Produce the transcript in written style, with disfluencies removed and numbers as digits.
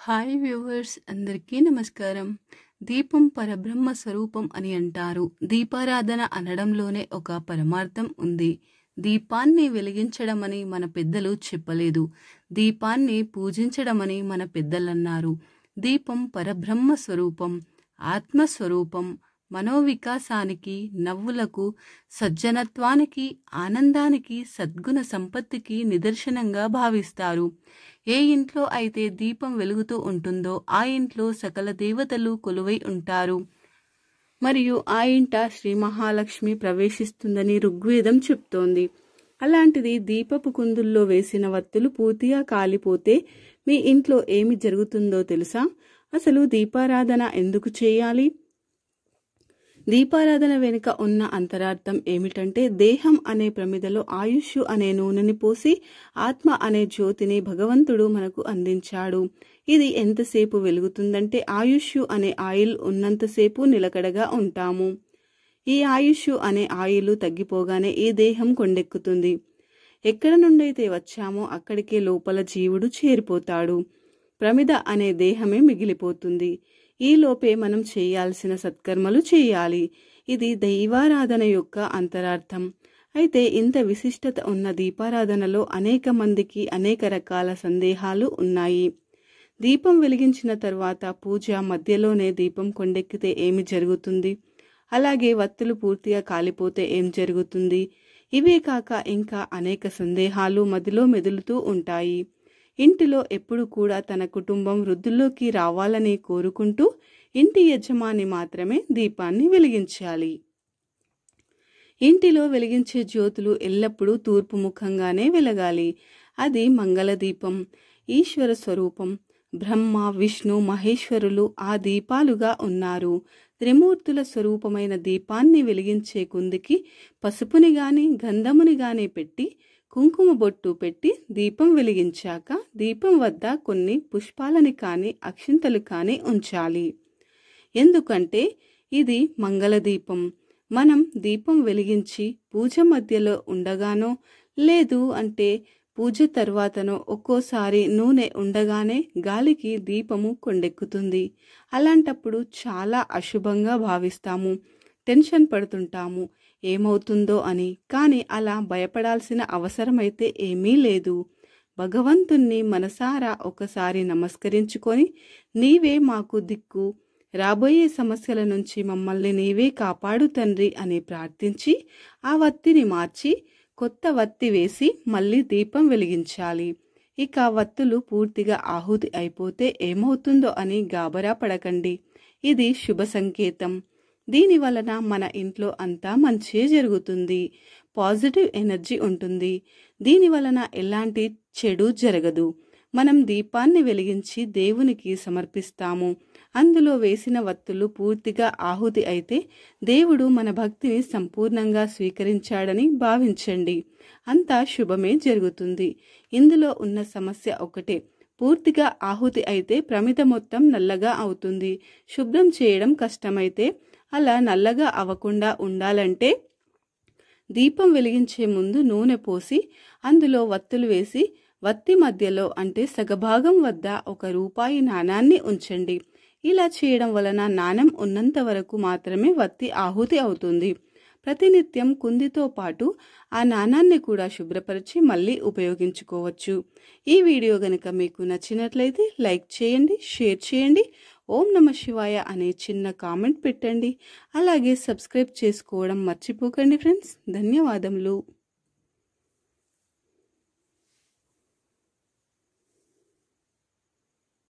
Hi viewers, అందరికీ నమస్కారం. దీపం పరబ్రహ్మ స్వరూపం అని అంటారు. దీపారాధన అనడంలోనే ఒక పరమార్థం ఉంది. దీపాన్ని వెలిగించడమని మన పెద్దలు చెప్పలేదు, దీపాన్ని పూజించడమని మన పెద్దలన్నారు. దీపం పరబ్రహ్మ స్వరూపం, ఆత్మస్వరూపం, మనోవికాసానికి, నవ్వులకు, సజ్జనత్వానికి, ఆనందానికి, సద్గుణ సంపత్తికి నిదర్శనంగా భావిస్తారు. ఏ ఇంట్లో అయితే దీపం వెలుగుతూ ఉంటుందో ఆ ఇంట్లో సకల దేవతలు కొలువై ఉంటారు మరియు ఆ ఇంట శ్రీ మహాలక్ష్మి ప్రవేశిస్తుందని ఋగ్వేదం చెప్తోంది. అలాంటిది దీపపు కుందుల్లో వేసిన వత్తులు పూర్తిగా కాలిపోతే మీ ఇంట్లో ఏమి జరుగుతుందో తెలుసా? అసలు దీపారాధన ఎందుకు చేయాలి? దీపారాధన వెనుక ఉన్న అంతరార్థం ఏమిటంటే, దేహం అనే ప్రమిదలో ఆయుష్ అనే నూనెని పోసి ఆత్మ అనే జ్యోతిని భగవంతుడు మనకు అందించాడు. ఇది ఎంతసేపు వెలుగుతుందంటే ఆయుష్ అనే ఆయిల్ ఉన్నంతసేపు నిలకడగా ఉంటాము. ఈ ఆయుష్ అనే ఆయిల్ తగ్గిపోగానే ఈ దేహం కొండెక్కుతుంది. ఎక్కడ నుండైతే వచ్చామో అక్కడికే లోపల జీవుడు చేరిపోతాడు. ప్రమిద అనే దేహమే మిగిలిపోతుంది. ఈ లోపే మనం చేయాల్సిన సత్కర్మలు చేయాలి. ఇది దైవారాధన యొక్క అంతరార్థం. అయితే ఇంత విశిష్టత ఉన్న దీపారాధనలో అనేక మందికి అనేక రకాల సందేహాలు ఉన్నాయి. దీపం వెలిగించిన తర్వాత పూజ మధ్యలోనే దీపం కొండెక్కితే ఏమి జరుగుతుంది? అలాగే వత్తులు పూర్తిగా కాలిపోతే ఏం జరుగుతుంది? ఇవే కాక ఇంకా అనేక సందేహాలు మదిలో మెదులుతూ ఉంటాయి. ఇంటిలో ఎప్పుడు కూడా తన కుటుంబం వృద్ధిలోకి రావాలని కోరుకుంటూ ఇంటి యజమాని మాత్రమే దీపాన్ని వెలిగించాలి. ఇంటిలో వెలిగించే జ్యోతులు ఎల్లప్పుడూ తూర్పు ముఖంగానే వెలగాలి. అది మంగళ దీపం. ఈశ్వర స్వరూపం. బ్రహ్మ, విష్ణు, మహేశ్వరులు ఆ దీపాలుగా ఉన్నారు. త్రిమూర్తుల స్వరూపమైన దీపాన్ని వెలిగించే కుందికి పసుపుని గాని గంధముని గాని పెట్టి కుంకుమ బొట్టు పెట్టి దీపం వెలిగించాక దీపం వద్ద కొన్ని పుష్పాలని కానీ అక్షింతలు కానీ ఉంచాలి. ఎందుకంటే ఇది మంగళదీపం. మనం దీపం వెలిగించి పూజ మధ్యలో ఉండగానో లేదు అంటే పూజ తర్వాతనో ఒక్కోసారి నూనె ఉండగానే గాలికి దీపము కొండెక్కుతుంది. అలాంటప్పుడు చాలా అశుభంగా భావిస్తాము, టెన్షన్ పడుతుంటాము ఏమవుతుందో అని. కానీ అలా భయపడాల్సిన అవసరమైతే ఏమీ లేదు. భగవంతుణ్ణి మనసారా ఒకసారి నమస్కరించుకొని, నీవే మాకు దిక్కు, రాబోయే సమస్యల నుంచి మమ్మల్ని నీవే కాపాడు తండ్రి అని ప్రార్థించి ఆ వత్తిని మార్చి కొత్త వత్తి వేసి మళ్ళీ దీపం వెలిగించాలి. ఇక వత్తులు పూర్తిగా ఆహుతి అయిపోతే ఏమవుతుందో అని గాబరా పడకండి. ఇది శుభ సంకేతం. దీని వలన మన ఇంట్లో అంతా మంచి జరుగుతుంది, పాజిటివ్ ఎనర్జీ ఉంటుంది. దీని వలన ఎలాంటి చెడు జరగదు. మనం దీపాన్ని వెలిగించి దేవునికి సమర్పిస్తాము. అందులో వేసిన వత్తులు పూర్తిగా ఆహుతి అయితే దేవుడు మన భక్తిని సంపూర్ణంగా స్వీకరించాడని భావించండి. అంతా శుభమే జరుగుతుంది. ఇందులో ఉన్న సమస్య ఒకటే, పూర్తిగా ఆహుతి అయితే ప్రమిద మొత్తం నల్లగా అవుతుంది. శుభ్రం చేయడం కష్టమైతే అలా నల్లగా అవ్వకుండా ఉండాలంటే దీపం వెలిగించే ముందు నూనె పోసి అందులో వత్తులు వేసి వత్తి మధ్యలో అంటే సగభాగం వద్ద ₹1 నాణాన్ని ఉంచండి. ఇలా చేయడం వలన నాణం ఉన్నంత వరకు మాత్రమే వత్తి ఆహుతి అవుతుంది. ప్రతినిత్యం కుందితో పాటు ఆ నాణాన్ని కూడా శుభ్రపరిచి మళ్ళీ ఉపయోగించుకోవచ్చు. ఈ వీడియో గనుక మీకు నచ్చినట్లయితే లైక్ చేయండి, షేర్ చేయండి. ఓం నమ శివాయ అనే చిన్న కామెంట్ పెట్టండి. అలాగే సబ్స్క్రైబ్ చేసుకోవడం మర్చిపోకండి ఫ్రెండ్స్. ధన్యవాదములు.